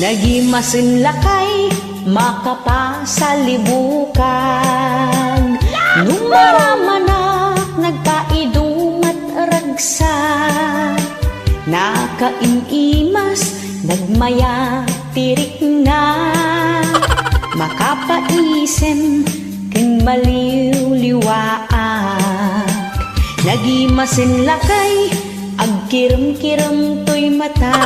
Nagimasin lakay makapasalibukag, numaramanak nagkaidumat ragsa, nakaimimas nagmaya tirik na, makapaisem ken maliwliwaak. Nagimasin lakay agkiram-kiram to'y mata,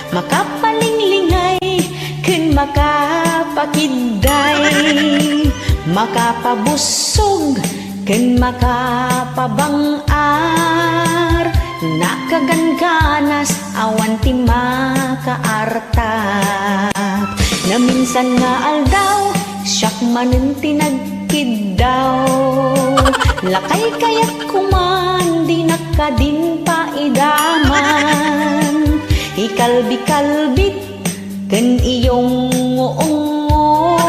makapalinglingay ken makapakiday, makapabusog ken makapabangar, nakaganganas awan ti makaartap. Na minsan nga aldaw siyak manen tinagkidaw, lakay kayat kuman di nakadin pa idaman, ikalbi-kalbit ken iyong ngoongo,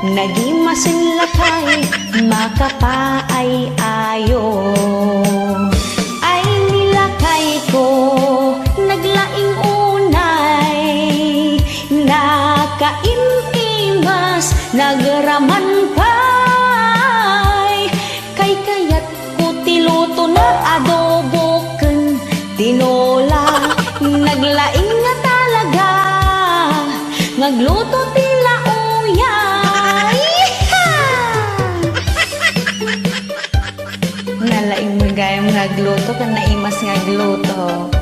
nagimasin lakay makapaay-ayo. Ay nilakay ko naglaing unay, nakaimimas nagraman pay, kay kayat ko tiluto na adobo ken tinola, naglaing nga talaga ngagluto tila uyay. Nalaing mo gayam ngagluto kan naimas ngagluto.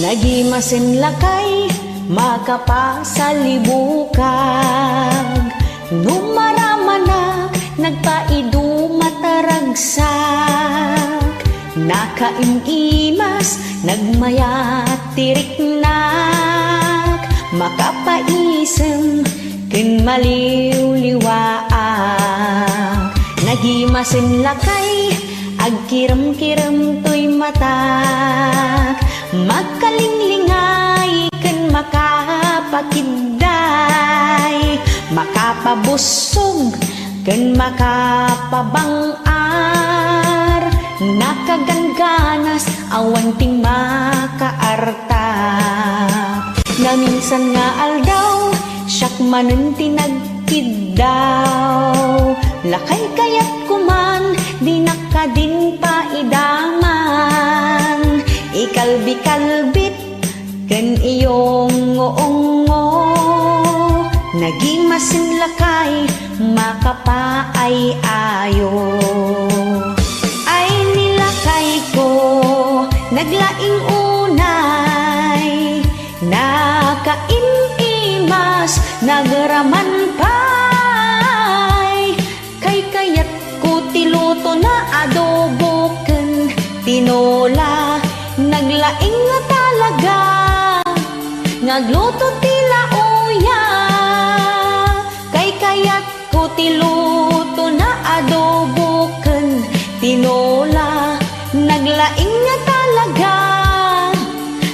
Nagimasin lakay makapasalibukag, numaramanak nagpaidumat ragsak, nakaimimas nagmayatirik nak, makapaisem ken maliwliwaak. Nagimasin lakay agkiram-kiram to'y mata, makalinglingay ken makapakiday, makapabusog ken makapabangar, nakaganganas awan ting makaartap. Na minsan nga aldaw siyak manen tinagkidaw, lakay kayat kuman di nakadin pa idaman, ikalbi-kalbit ken iyong ngoongo, nagimasin lakay makapaay-ayo. Ay nilakay ko naglaing unay, nakaimimas nagraman pay, kay kayat ko tiluto na adobo ken tinola, naglaing nga talaga ngagluto tila uya, kay kayat ko tiluto na adobo ken tinola, naglaing nga talaga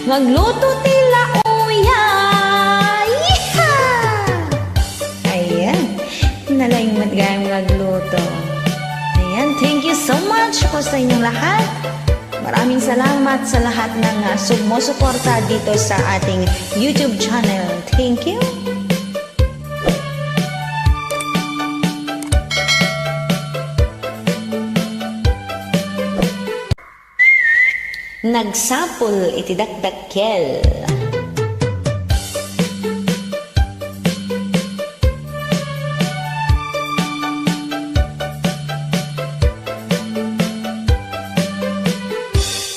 ngagluto tila uya. Ayan, nalaing matgayang ngagluto. Ayan, thank you so much po sa inyong lahat. Maraming salamat sa lahat ng sumusuporta dito sa ating YouTube channel. Thank you! Nagsapol iti dakdakkel.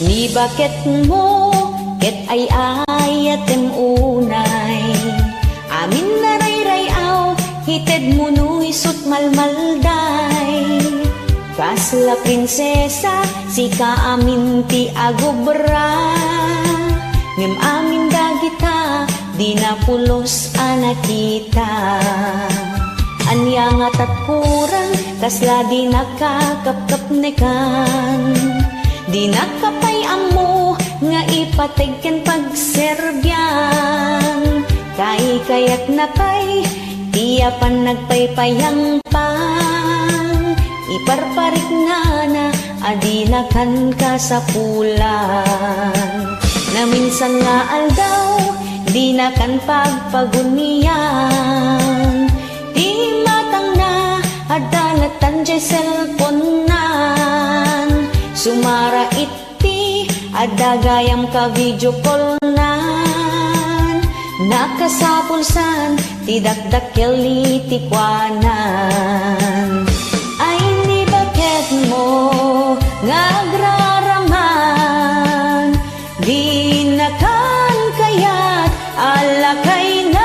Ni bakit mo ket ay ayatem unay, amin na ray-rayaw hited mo nu'y sut malmalday, kasla prinsesa si kaamin ti agobra, ngem amin dagita di na pulos anakita, anya nga tatkurang kasla di nakakapkapnekan, di nakapay amo nga ipatig ken pagserbyan. Kayat napay tiya pan nagpaypayang pang iparparik na adinakan ka sa pulan. Na minsan nga aldaw di na kan pagpagunian, di matang na adalatan jay cellphone nan. Sumara iti adagayam ka video call nan. Nakasapulsan ti dakdakkel iti kwanan. Ay ni bakit mo ngagraraman, di na kan kayat alakaynan.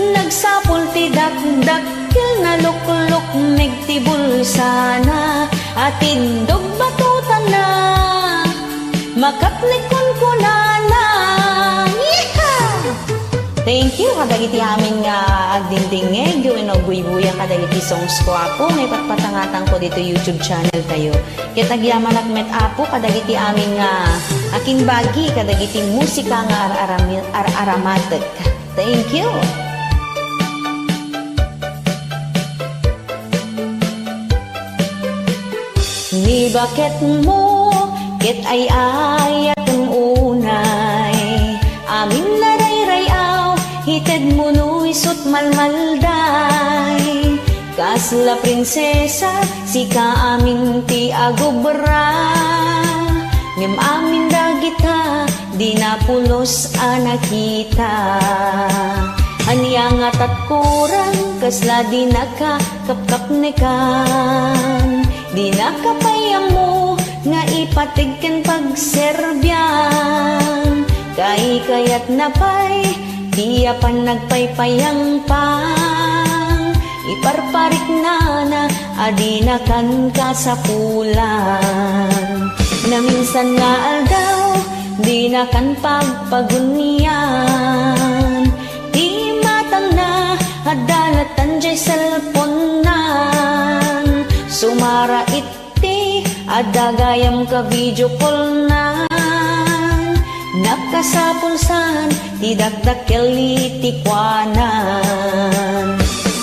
Nagsapul ti dakdakkel na lukluk megtibul sana atindog batutan na makaplikon ko na. Thank you kadagiti amin nga agdingdingeg gawin o buy-buya kadagiti songs ko apo ngay patpatangatang ko dito YouTube channel tayo. Kitagyaman at met apo kadagiti amin nga akin bagi kadagiti musika nga aramatek. Thank you. Ni bakit mo ket ay ayat ang unay amin laray-rayaw hited mo no isot malmalday. Kasla prinsesa sika amin ti agobra ngem amin dagita di napulos anakita. Anyangat at kurang kasla di nakakapkapnekan, di nakapayam mo nga ipatig ken pagserbyan. Kayat napay tiya pan nagpaypayang pang iparparik na adinakan ka sa pulan. Na minsan nga aldaw di na kan pagpagunian, di matang na adalatan jay cellphone nan. Sumara iti adagayam ka video call nan. Nakasapulsan ti dakdakkel iti kwanan.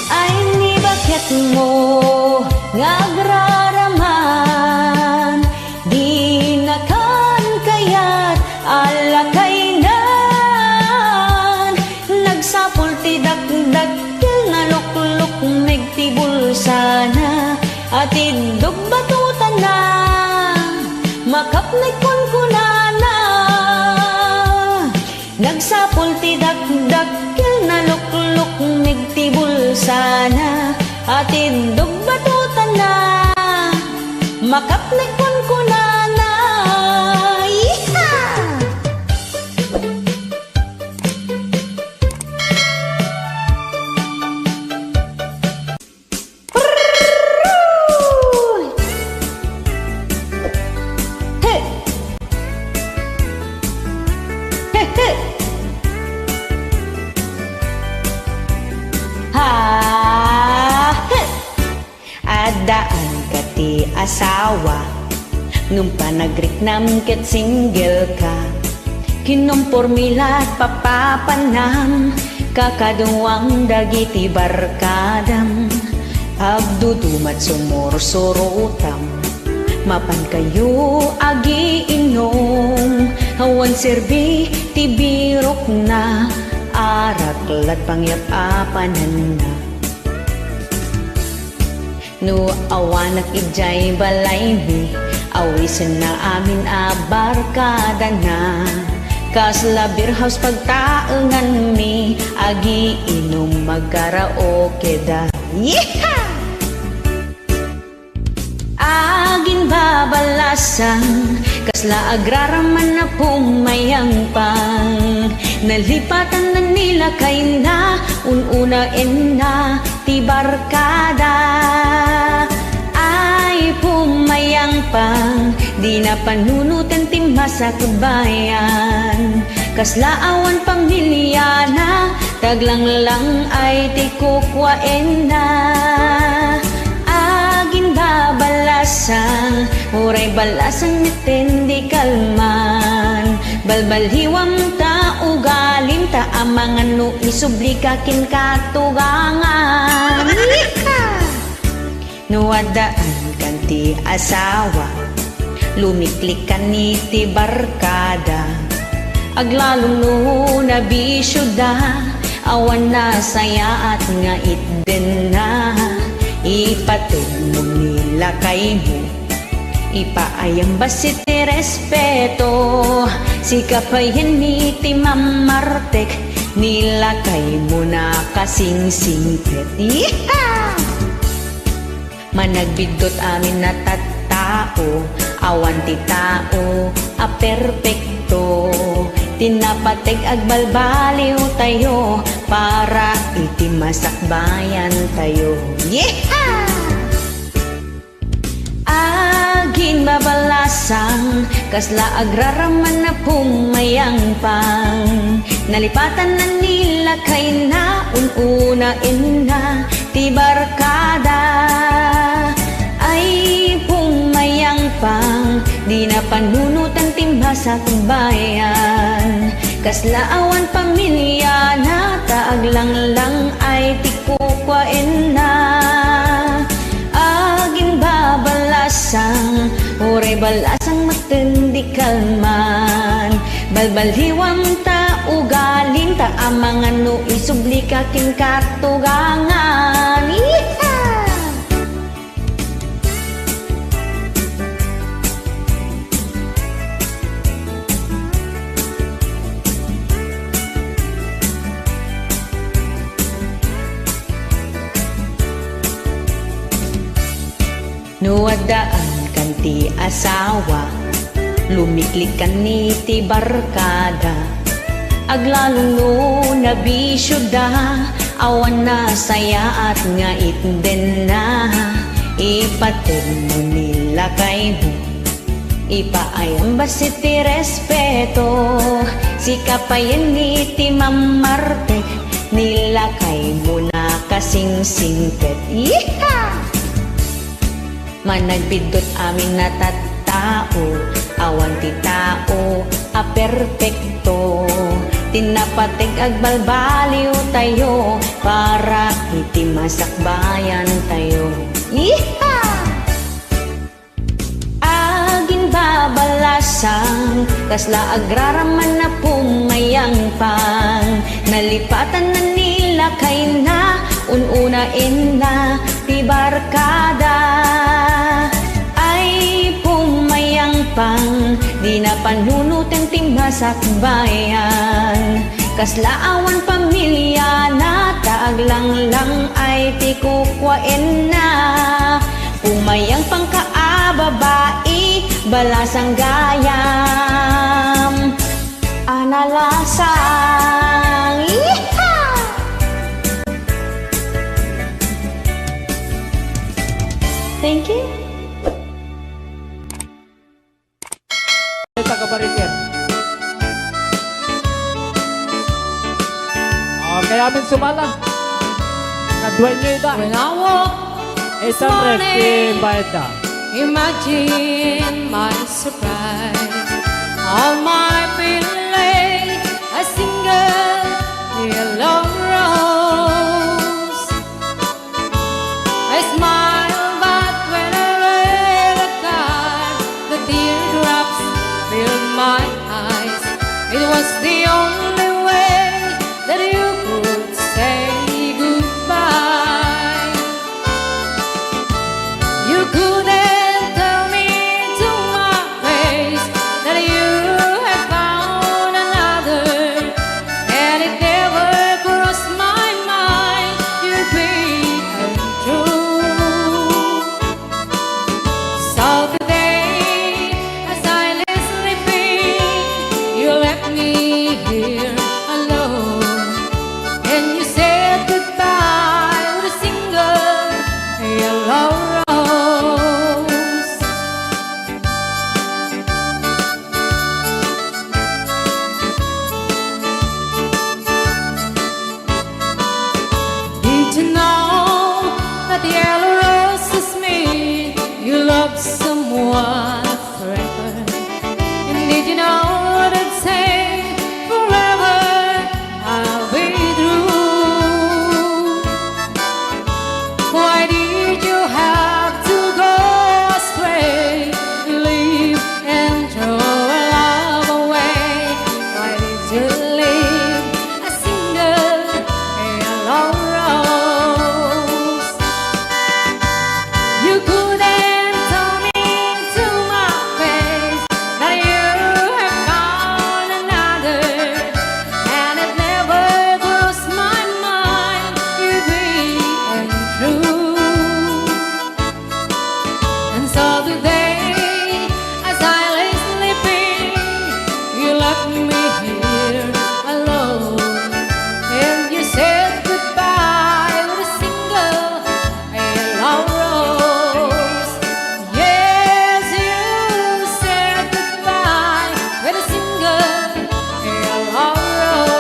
Ay ni bakit mo ngagraraman, di na kan kayat alakaynan. Nagsapul ti dakdakkel na lukluk megtibul sana atindog batutan na makaplikon ko na. Nagsapul ti dakdakkel na lukluk megtibul sana atindog batutan na makaplikon ko na. Adaan ka ti asawa nung panagriknam ket single ka, kinompormila at papapanam kakaduwang dagiti barkadam. Agdudumat sumursurutam mapan kayo agiinom, hawan serbi ti birok na araklat pangyap-apanan na. No awanak ijay balay mi awisan na amin abarkada na. Kasla beer house pagtaengan mi agi inom magkaraoke da. Yeeha! Agin babalasan kasla agraraman na pumayang pang nalipatan na nila kay na ununa na ti barkada. Ay pumayang pang di na panunutan ti masa kabayan. Kasla awan pamilya na taglang lang ay ti kukwaen na. Agin babalas balasang, uray balasang nitindi kalman. Balbalhiwam ta ugalim ta amangan no isubli kakin katugangan. Nuwadaan kanti asawa, lumiklik kan iti barkada. Aglalong no nabisyuda, awan na saya at nga itden na. Ipatid mo nila kay mo, ipaayang basit ti respeto. Si kapayan ni ti mamartek, nila kay mo na kasing-singpet. Managbidot amin na tattao, awan ti tao a perpekto. Tinapateg agbalbaliw tayo, para iti masakbayan tayo. Agin babalasang, kasla agraraman na pumayang pang. Nalipatan na nila kay na ununain na ti barkada. Ay pumayang pang, di na panunutan timba sa bayan. Kaslaawan pamilya na taaglang-lang ay tikukwain na. Agin babalasang, uray balasang matindi kalman. Balbalhiwam ta ugaling ta amangan no isubli kakin katugangan. Nuwadaan kanti asawa, lumiklik kan iti barkada. Aglalong no nabisyuda, awan na saya at nga itden na. Ipatid mo nila kay mo, ipaayang basit ti respeto. Si kapayan iti mamartek, nila kay mo na kasing-singpet. Managbidot amin na tattao, awan ti tao a perpekto. Tinapateg agbalbaliw tayo, para iti masakbayan tayo. Agin babalasang, kasla agraraman na pumayang pang. Nalipatan na nila kay na ununain na ti barkada. Ay pumayang pang, di na panunutan timba sa bayan. Kaslaawan pamilya na taaglang-lang ay tikukwain na. Pumayang pang kaababai, balasang gayam analasang. Thank you. Taga-Bariker. Kaya amin sumala. Kadwa nyo ita. When I walk Isang ref bayad na. imagine my surprise. On my pillow, a single yellow rose. I smile, but when I read the card, the teardrops filled my eyes. It was the only way that you could say goodbye. You couldn't tell me to my face that you had found another, and it never crossed my mind you'd be untrue. So today, as I lay sleeping, you left me here alone, and you said goodbye with a single yellow rose. Did you know that the yellow rose is me you love so was forever. And did you know that say forever I'll be through? Why did you have to go astray, leave and throw our love away? Why did you leave a single yellow rose? You couldn't tell me to my face that you have found another, and it never crossed my mind you'd be untrue. And so today, as I lay sleeping, you left me here alone, and you said goodbye with a single yellow rose. Yes, you said goodbye with a single yellow rose.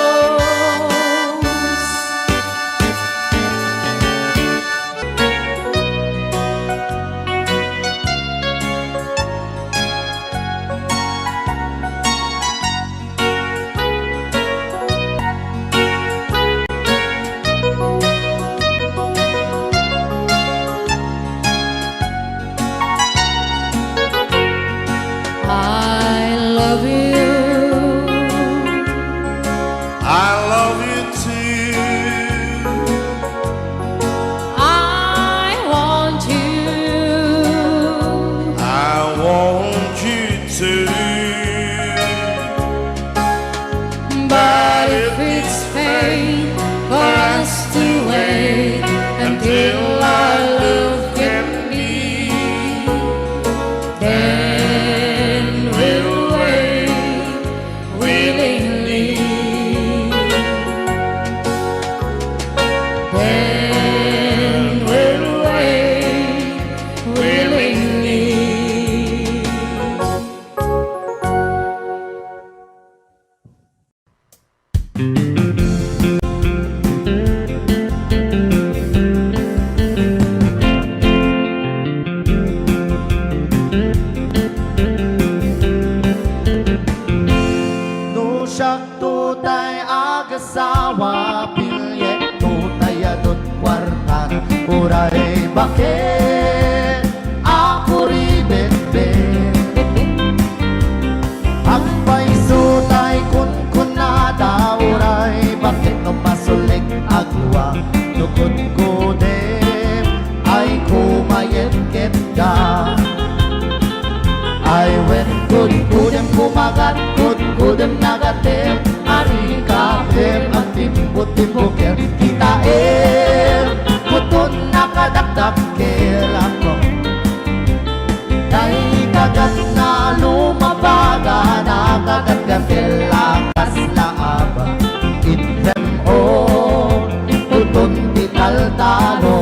I love you. I love you too. I want you. I want you to. But if it's fate for us to wait until our love can be, then we'll wait willingly. Then we'll wait willingly. No siya tutay agasawa Pilyek tutay adot kwarta Uray bakit ako ribet-bet Ang paisutay kun-kunada Uray bakit no masulik agwa Nukod ko dem ay kumayet-ket ka I went good kumagat kudem nagatem Ari kapem ang timbut-timbuker Kita putun nakadakdak ako Dahil kagat na lumabaga Nakagat gatel lakas laaba Item putun tital-talo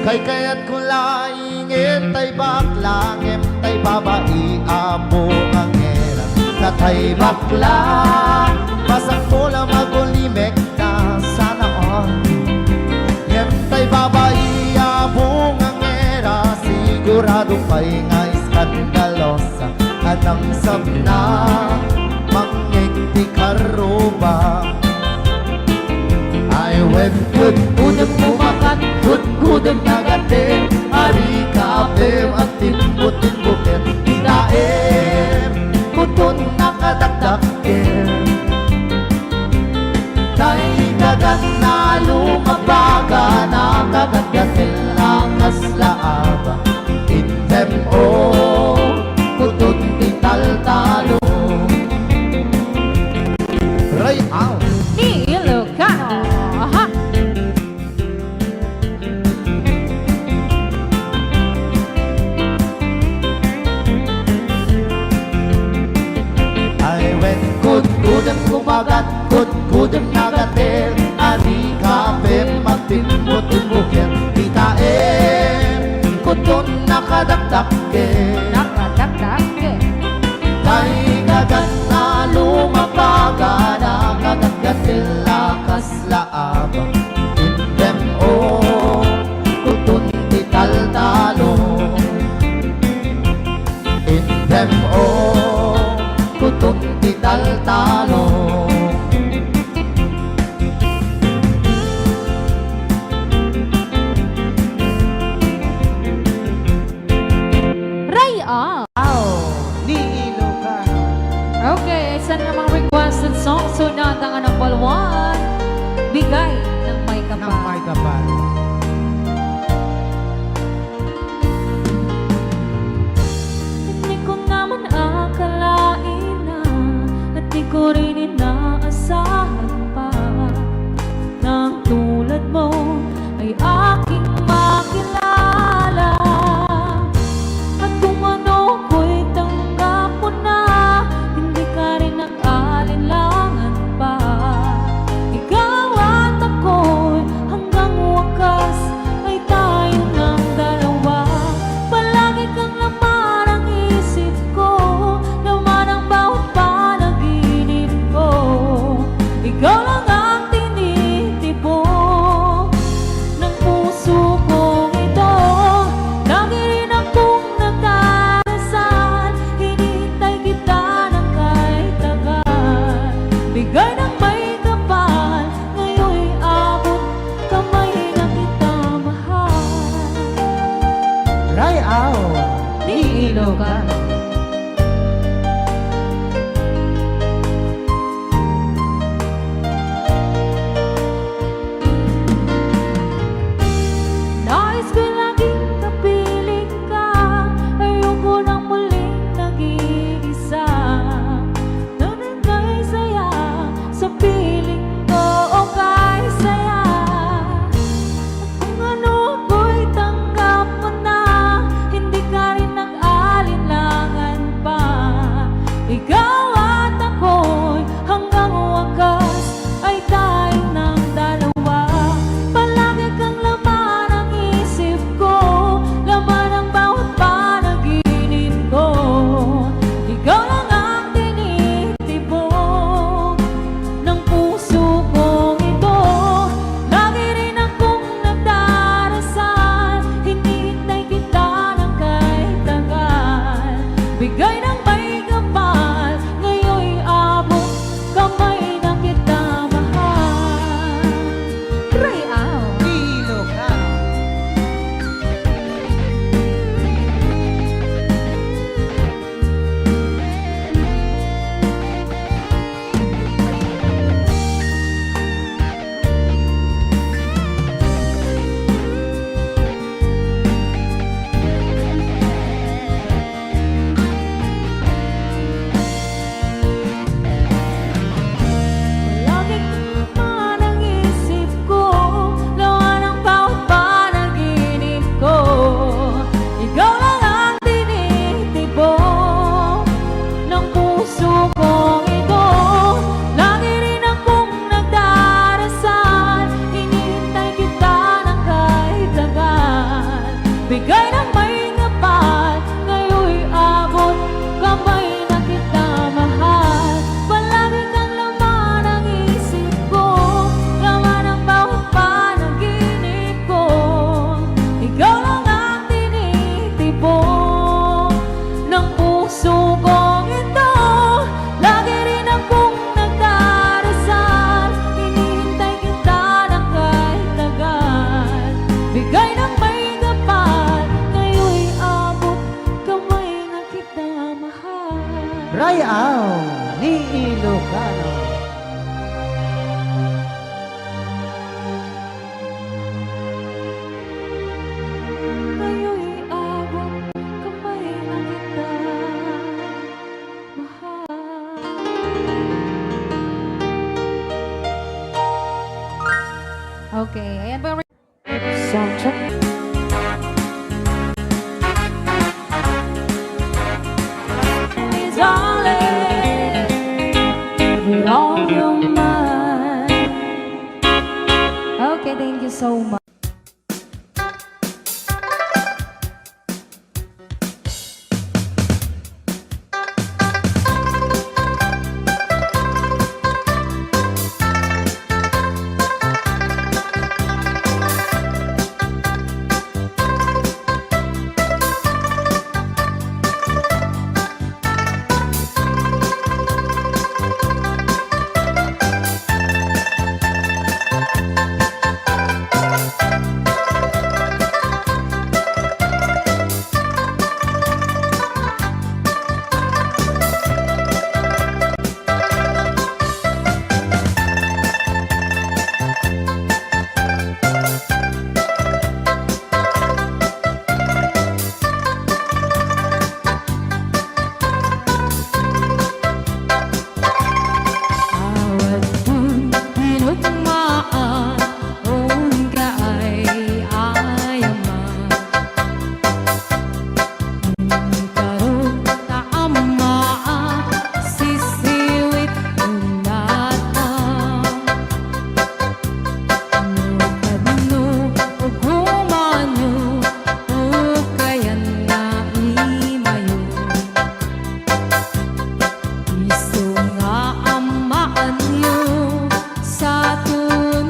Kay kaya't kulaing tay bakla tay babae amo ang era Tatay bakla Pasak mo lang magulimek na sana all tay babae amo ang era Sigurado pa'y nga iskandalosa Anang sabna Mangiti karuba I went good, kudem kumakat, kudem nagatin Ari kapem at timbut-timbukin Kinaem, kutun nakadakdakin Tay kagat na lumabaga Nakagagatin lakas laaba Intem kutun tital-talo Ray out Ilocano. Aha. I went kudem kumagat, kudem nagatin Ari kapem magtimbut-timbukin Kitaem, kutun nakadakdakin Nakadakdak. Tay kagat na lumabaga Nakagagatil lakas laaba Indem kutun tital-talo ko rin inaasahan pa na ang tulad mo ay aking makilala. At kung ano ko'y tanggap mo na, hindi ka rin nag-alinlangan pa. Ikaw at ako'y hanggang wakas ay tayo ng dalawa. Palagi kang laman ang isip ko, laman ang bawat panaginip ko. Ikaw lang ang tinitibok ng puso kong ito. Lagi rin akong nagdarasal, hinihintay kita ng kahit tagal. Bigay ng may kapal, ngayon'y abot kamay na kita mahal. Rayaw ni Ilocano. Nais ko'y laging kapiling ka, ayoko nang muling nag-iisa. Nanay saya sa piling ko o kay saya. At kung ano ko'y tanggap mo na, hindi ka rin nag-alinlangan pa. Ikaw at ako'y hanggang wakas ay tayo ng dalawa. Palagi kang laman ang isip ko, laman ang bawat panaginip ko. Ikaw lang ang tinitibok ng puso kong ito. Lagi rin akong nagdarasal, hinihintay kita ng kahit tagal. Bigay ng may kapal, ngayon'y abot kamay na kita mahal. Rayaw Ilocano. Palagi kang laman ang isip ko, laman ang bawat panaginip ko. Ikaw lang ang tinitibok ng puso kong ito. Lagi rin akong nagdarasal, hinihintay kita ng kahit tagal. Bigay ng may kapal, ngayon'y abot kamay na kita mahal. Palagi kang laman ang isip ko, laman ang bawat panaginip ko. Ikaw lang ang tinitibok ng puso kong ito. Lagi rin akong nagdarasal, hinihintay kita ng kahit tagal. Bigay ng may kapal, ngayon'y abot kamay na kita mahal. Rayaw ni Ilocano. Ngayon'y abot kamay na kita mahal. Okay, ayan po. Soundtrack. Darling, with all your mind. Okay, thank you so much. maan un ka ay ayaman karong taamaa sisiwit unata kadno ug humanyo ug kayan nga imayo iso nga amaan yo sa tun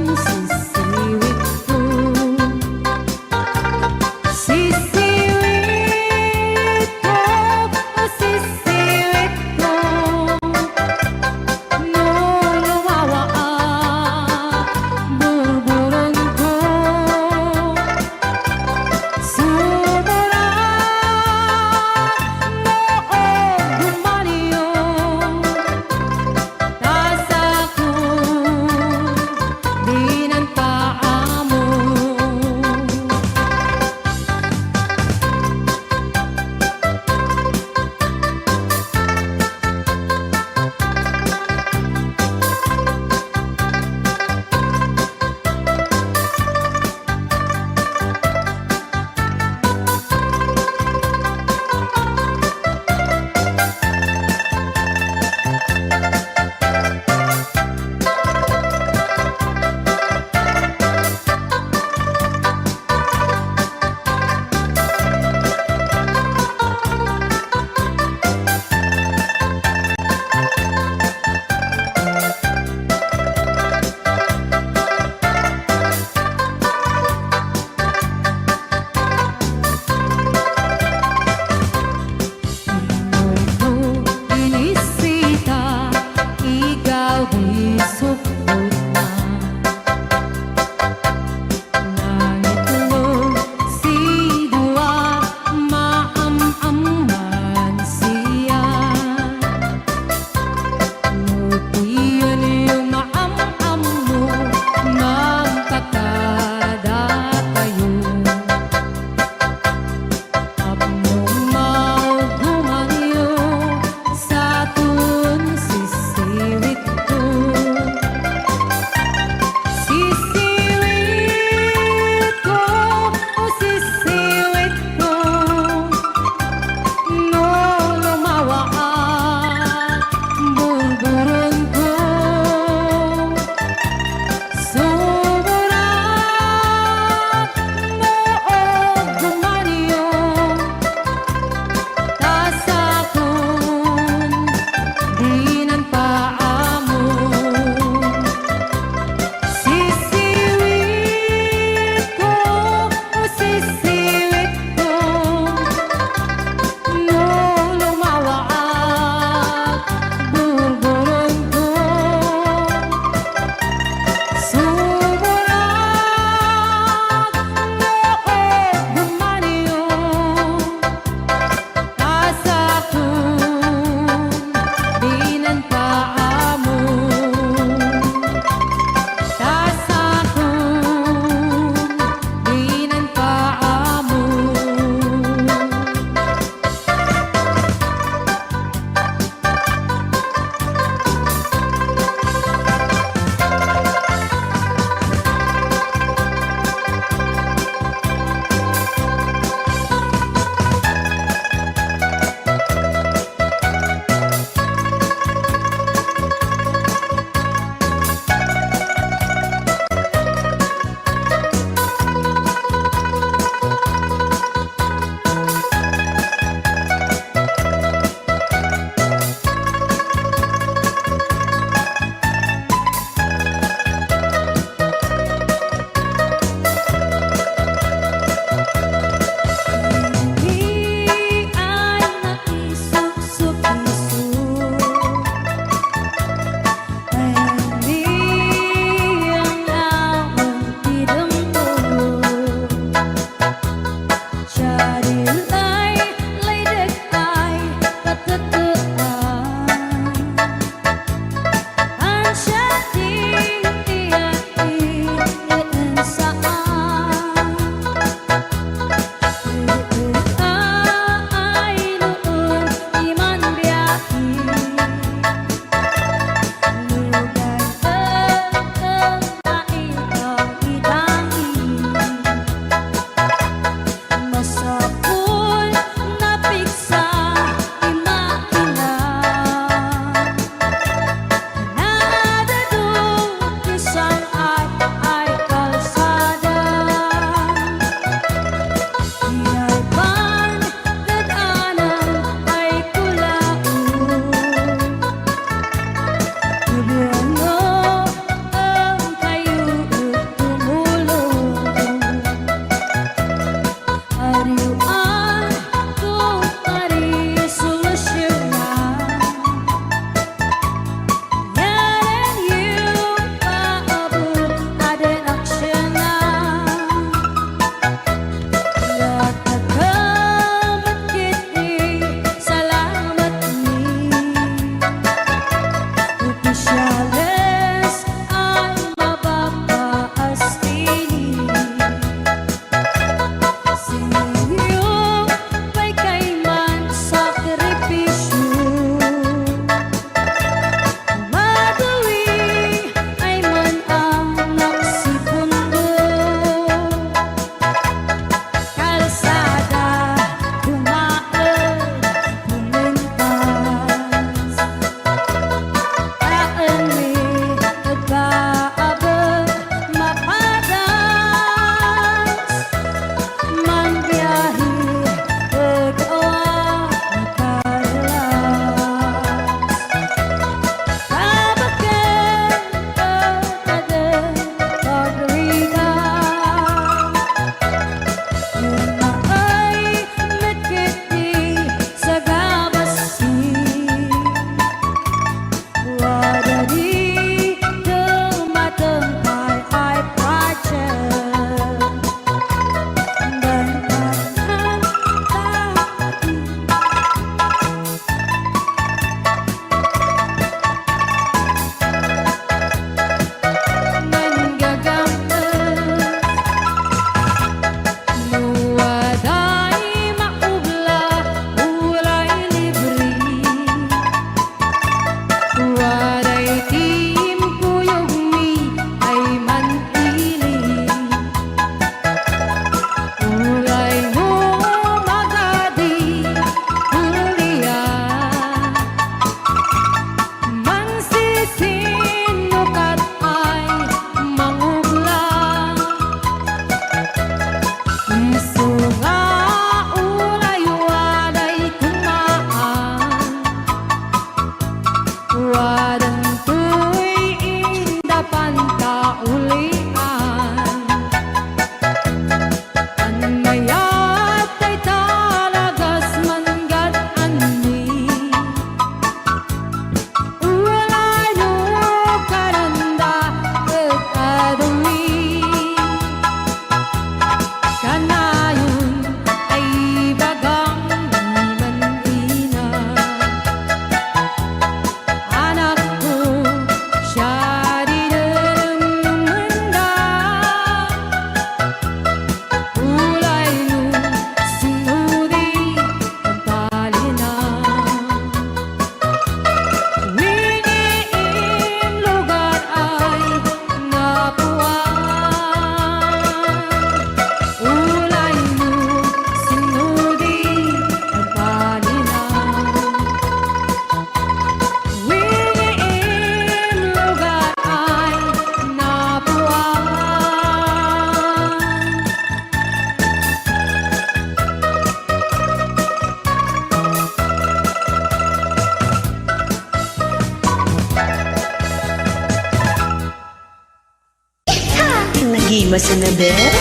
Nagimas na ber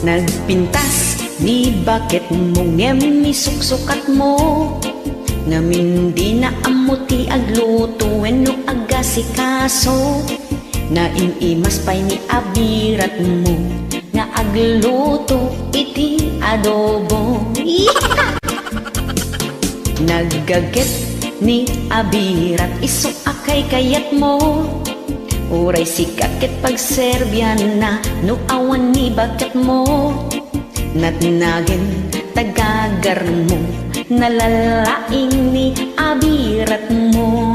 Nagpintas ni bakit mo ngem sukat mo ngamin di na amuti agluto wenno agasikaso na inimas pay ni abirat mo nga agluto iti adobo. Nagaget ni abirat iso akay kayat mo uray sikakit pag Serbian na no awan ni bakat mo natnagin tagagar mo nalalaing ni abirat mo.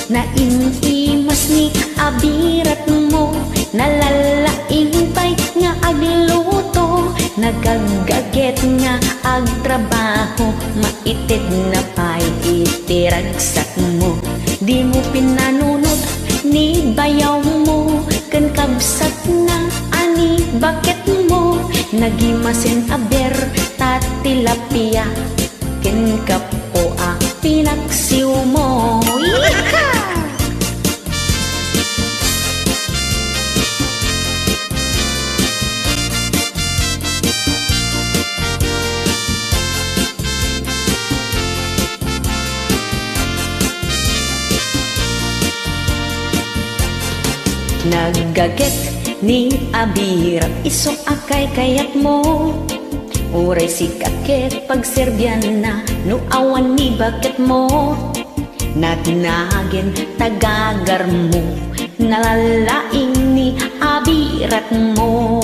Nainimas ni abirat mo nalalaing pay nga agluto nagagaget nga agtrabaho maited na pay itiragsak mo di mo pinanunod ni bayaw mo kan kabsat na ani bakit mo nagimasin aber tatilapia ken kapo a pinaksiw mo. Nagaget ni abirat iso akay kayat mo uray sikakit pag Serbian na no awan ni bakit mo natnagin tagagar mo nalalaing ni abirat mo.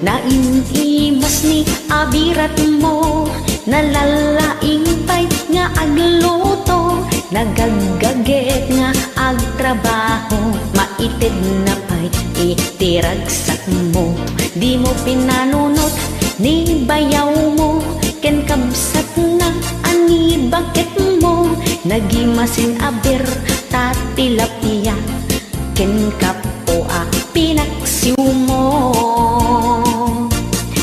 Nainimas ni abirat mo nalalaing pay nga agluto nagagaget nga agtrabaho maited na pay itiragsak mo di mo pinanunot ni bayaw mo ken kabsat na ani bakit mo nagimasin aber tatilapia ken kapo a pinaksiw mo.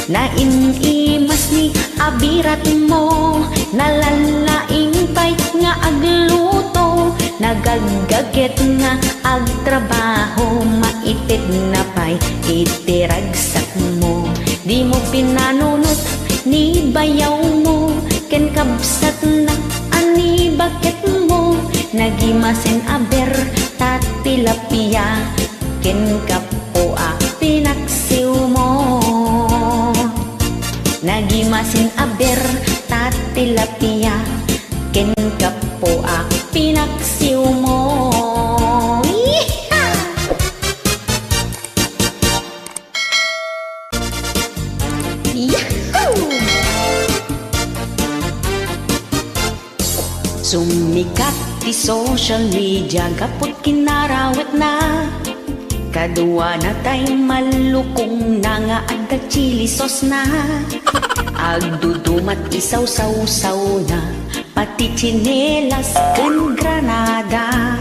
Nainimas ni abirat mo nalalaing pay nga agluto nagagaget nga agtrabaho maited na pay itiragsak mo di mo pinanunot ni bayaw mo ken kabsat na ani bakit mo nagimasin aber tatilapia ken kapo a pinaksiw mo. Nagimasin aber tatilapia ken kapo a pinaksiw mo. Yahoo! Sumikat ti social media kapot kinarawit na kadua na tay malukong na nga adda chili sauce na agdudumat isaw-saw-saw na pati chinelas ken granada.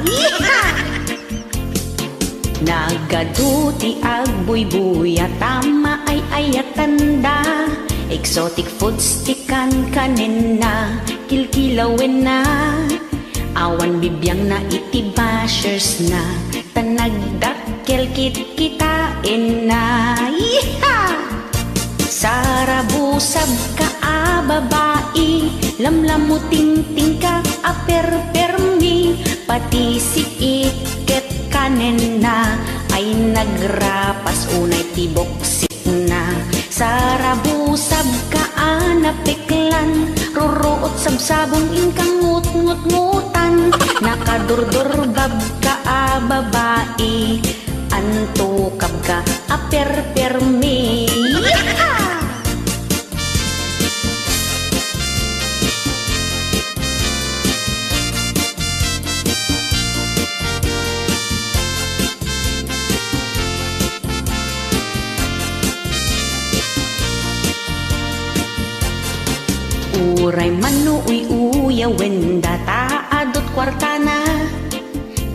Nagaduti agbuy-buy tama ay ayatanda exotic foods tikan kanin na kilkilawin na awan bibiyang na iti bashers na tanagdakkel kitain na. Sarabusab ka babae lamlamuting ka aperpermi pati si iket kanen na ay nagrapas unay tiboksit na. Sarabusab ka napiklan ruruot sabsabong ingkang ngut-ngut-ngutan nakadurdurbab ka babae antukab ka aperpermi. Uray manu uya wenda taadot kwartana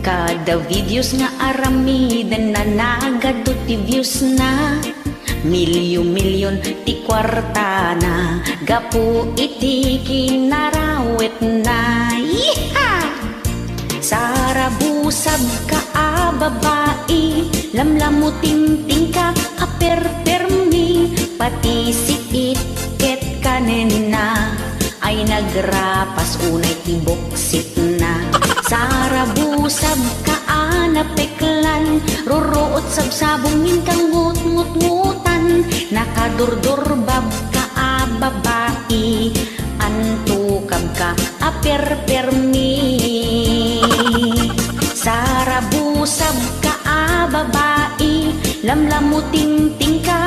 kada videos nga aramidan na nagadot ti views na milyon-milyon ti kwartana gapu iti kinarawet na. Sa rabusab ka babae, lamlamuting ka permi, pati si itket kanina ay nagrapas unay tiboksit na. Sarabusab ka napeklan, ruruot sabsabungin kang ngut-ngut-ngutan, nakadurdurbab ka babae, antukab ka permi. Sarabusab ka babae, lamlamuting ka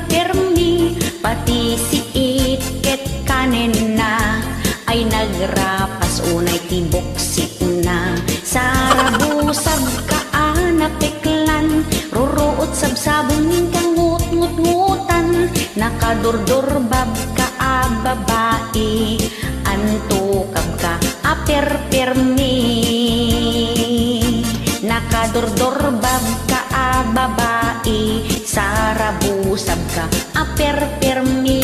permi, pati si itket kanina ay nagrapas unay tiboksit na. Sarabusab ka napeklan, ruruot sabsabungin kang ngut-ngut-ngutan, nakadurdurbab ka babae, antukab ka permi. Nakadurdurbab ka babae, sarabusab ka permi.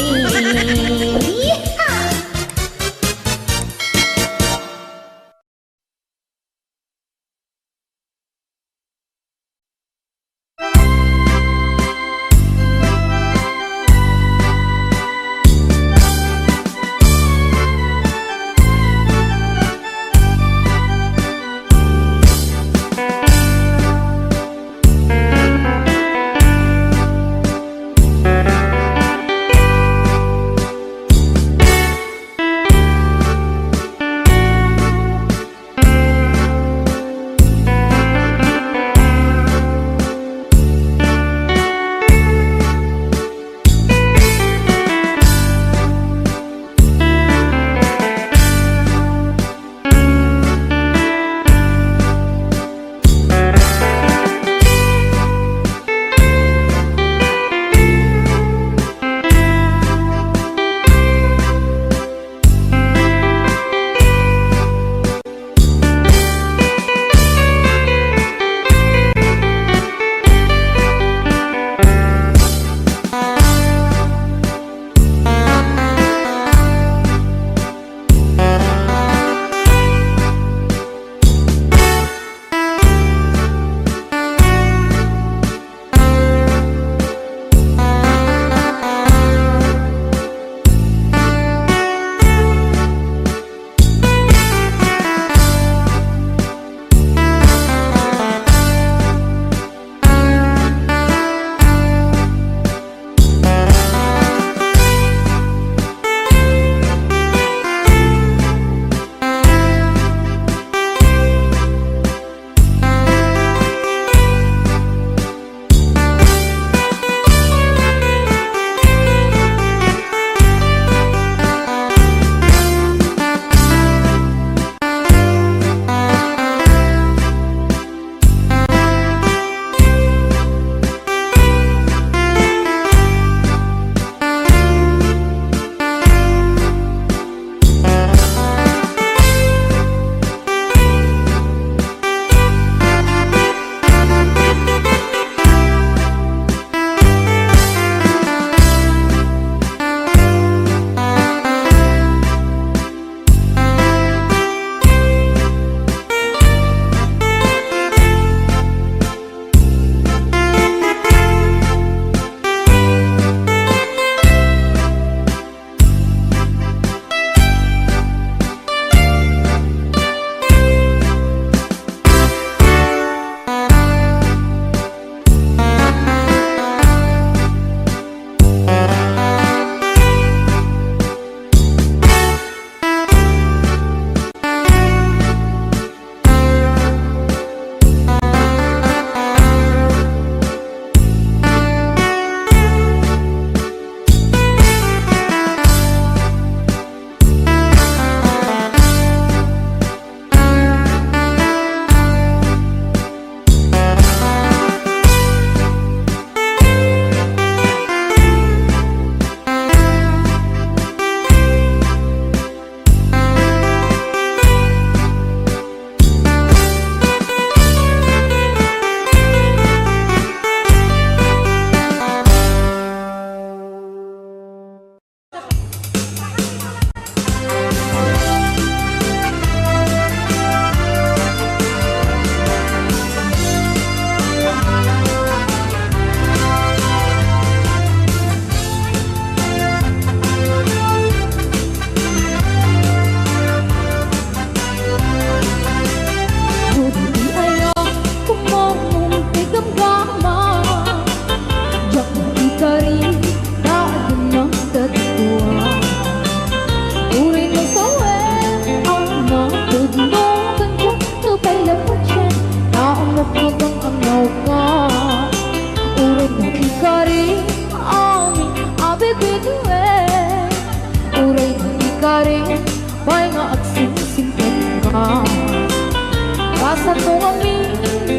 Kasan mo kami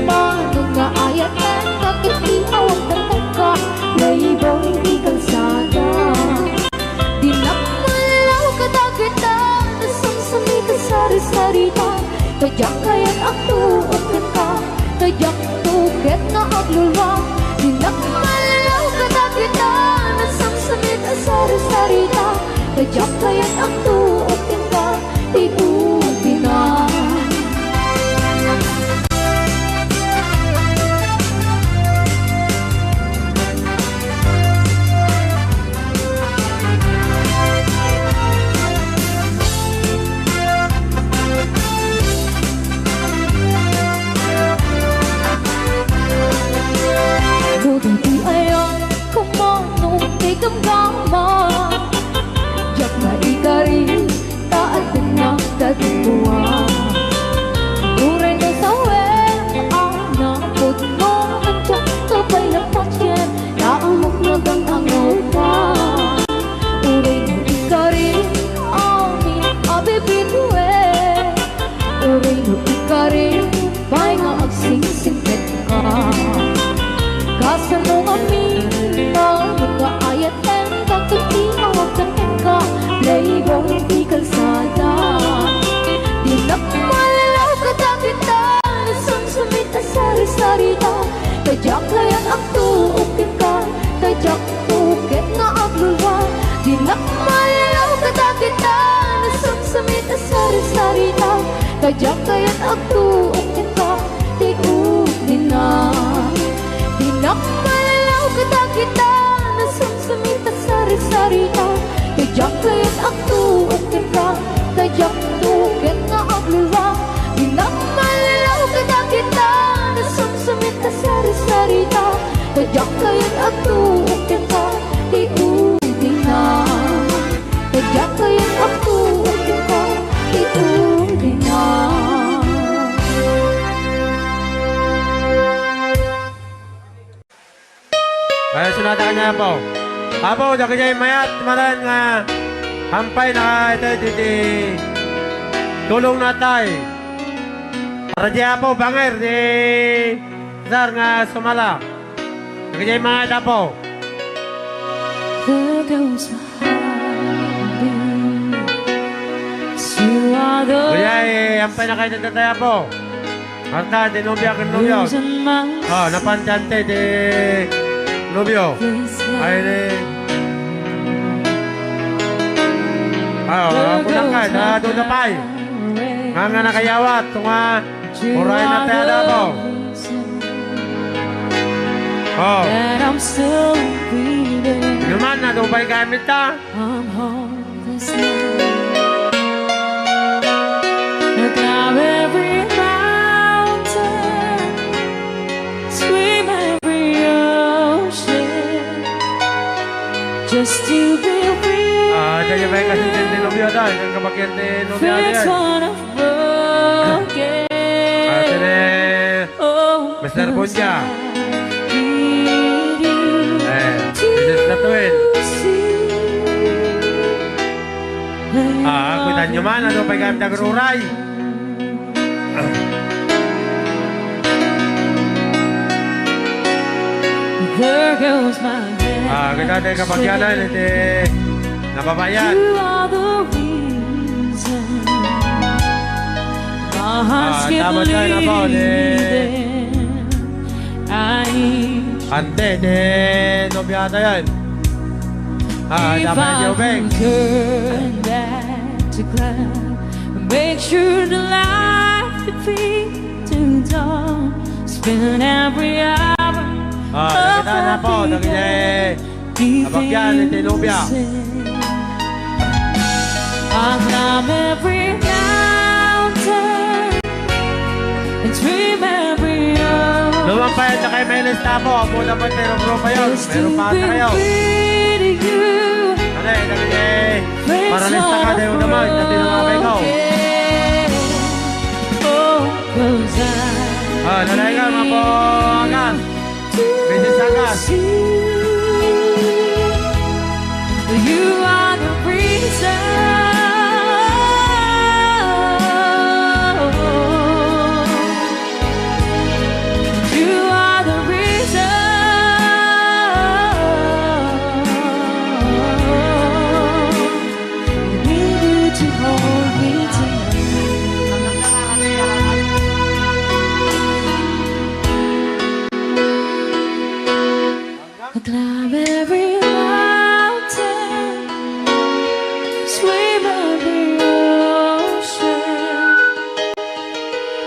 manong nga ayat na nakikitawag ng tangka Laibong hindi kalsada Di nakmalaw kadagita Nasamsami ka sari-sarita Kajak kaya't aktuokin ka Kajak tuket na aglulwang Di nakmalaw kadagita Nasamsami ka sari-sarita Kajak kaya't aktuokin ka Ikuti na Buti di ayaw kung manong ikamgama Yak na ikari taat na katibuwa Uray na sa web ang nakot mo Nandiyak kapay na pakyan Naamok na kang angaw pa Uray na ikari amin abibitwe Uray na ikari bay nga agsingsingpet ka Kasan mo kami mga ayat ng kakatiawag ng ka Playboy hindi kalsada Di nakmalaw kadagita Nasamsamit na sari-sarita Kajak layan ang tuukin ka Kajak tuket na aglulwa Di nakmalaw kadagita Nasamsamit na sari-sarita Kajak layan ang tuukin ka Tikutin na Di nakmalaw kadagita Nasamsamit na sari-sarita Kajak layan ang tuukin ka Kajak tuket na aglulwa Di nakmalaw kadagita Nasamsamit na sari-sarita Kajak layan ang tuukin ka Tikutin na Kajak layan ang tuukin ka Tikutin na Ay, sunata ka niya po. Apo, daki niya mayat, maran nga hampay na ito, tulong na tayo. Para diya po, banger, di Zar nga sumala. Daki niya mayat, apo. There goes my heart You are the Kuya, hampay na kayo na tayo, apo. Marta, di nubya ka nubya. reason my Oh, napansyante, di nubyo. Ay, di. Ako lang ka, doon na pa'y. Nga nakayawat, tunga, uray na tayo na po. Oh, that I'm still breathing naman na, doon ba'y gamit ta? I'm hopeless now Climb every mountain Swim every ocean Just to be free Dyan yung ba'y kasi din nubyo ta, yung kabakit ni nubyo Fix diyan. one of broken Ate ni Mr. Bunja. This is the twin. Kuitan nyo man, ano pa'y gamit ang ruray? There goes my head Kita tayo kapagyanan, hindi nababayan. You are the reason my heart's tama tayo na po, bleeding I need Ante, di nobyata yan. if Dapat I yung bag. could turn back to climb Make sure the light could be too dark Spend every hour Nakita na po, nakita kapagyan, hindi nubya. I'll climb every mountain and swim every ocean Lumang pa yan na kayo may lista po. Apo na po, meron bro pa yun. just Meron to pa be ata kayo. free to you. Ano para lista ka na yung naman. Kasi naman kayo. Oh, 'cause Nalay ka, mga po agas. Bisis agas. You are the reason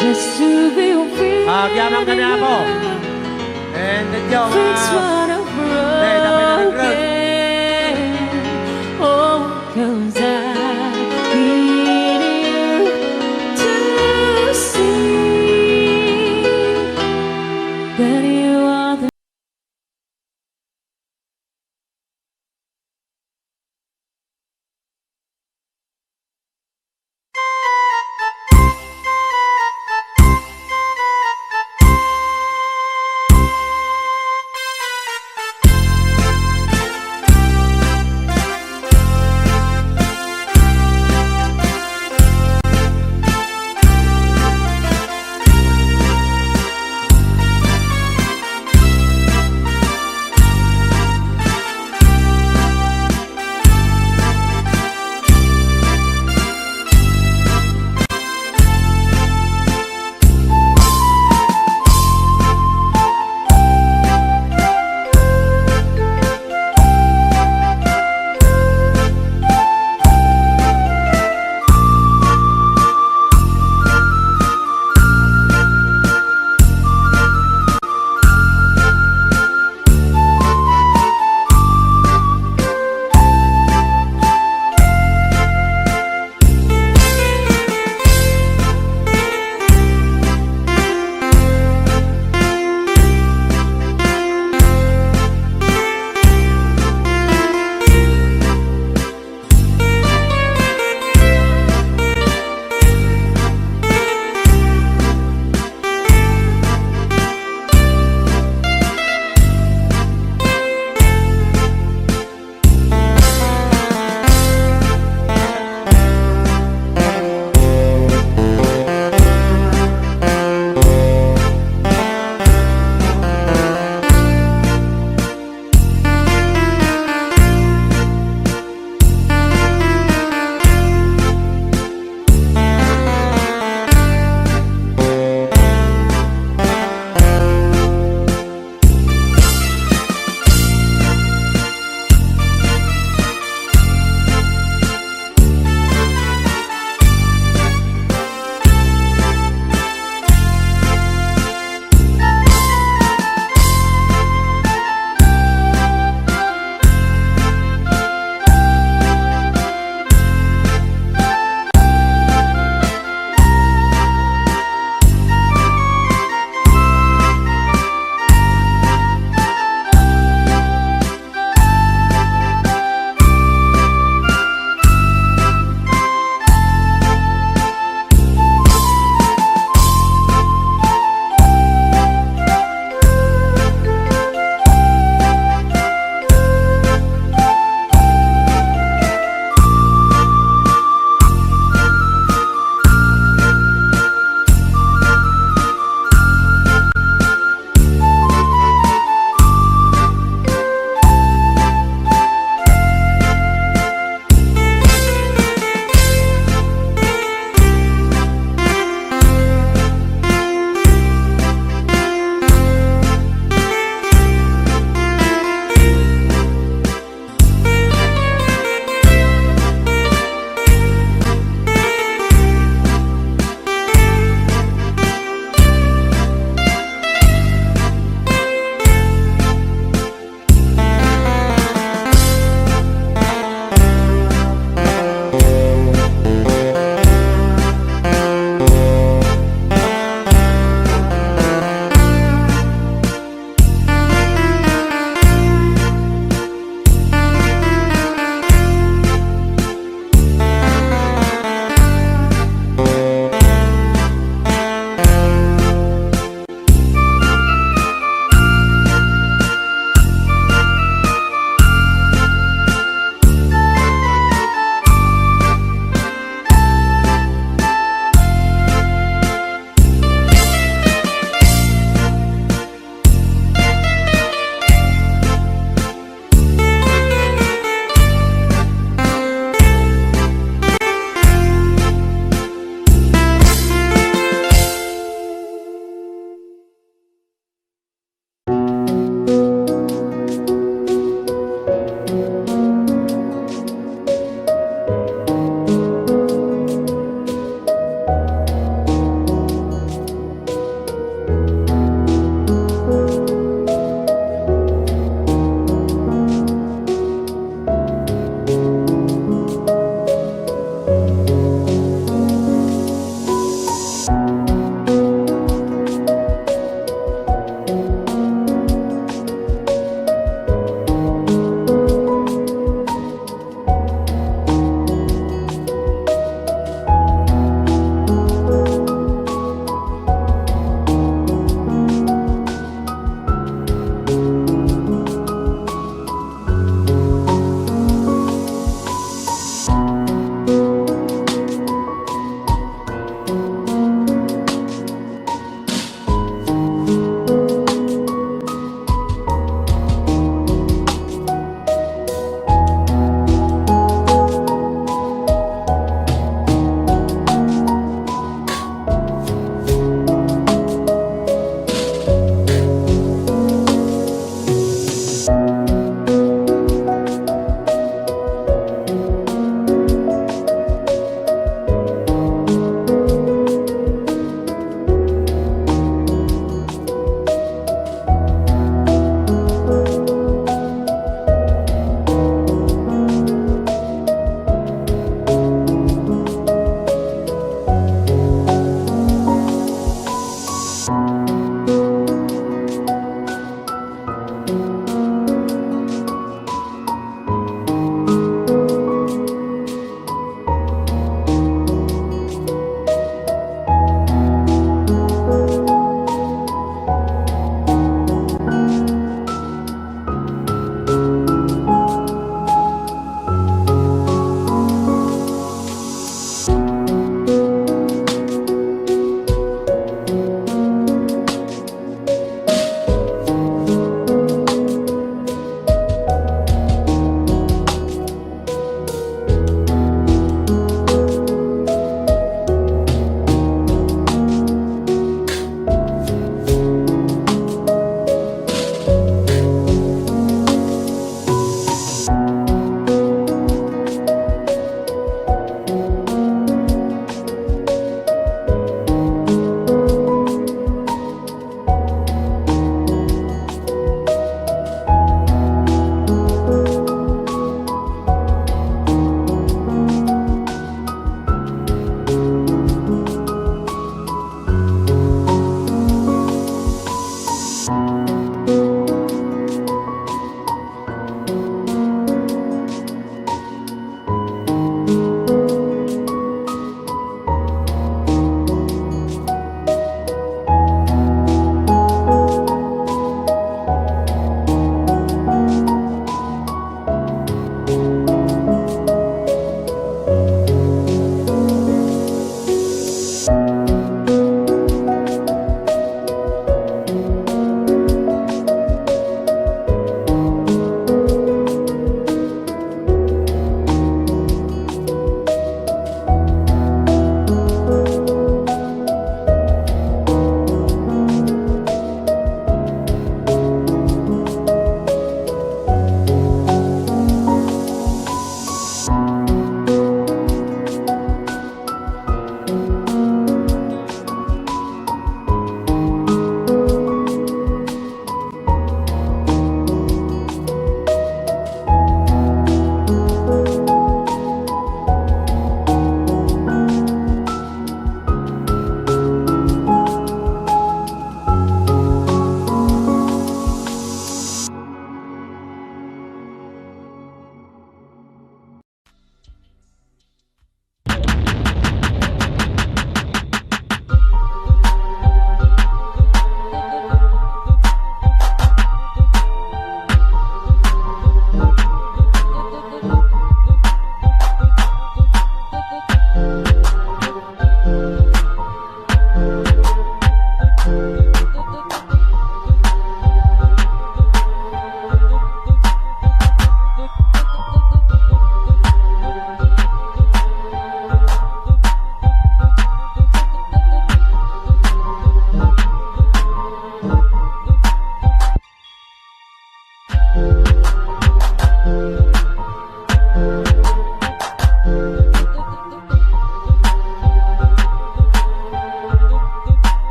just to be free. Gyamang kami ako. And medyo Fix what I've dapat na nag-ground. broken. Oh, 'cause I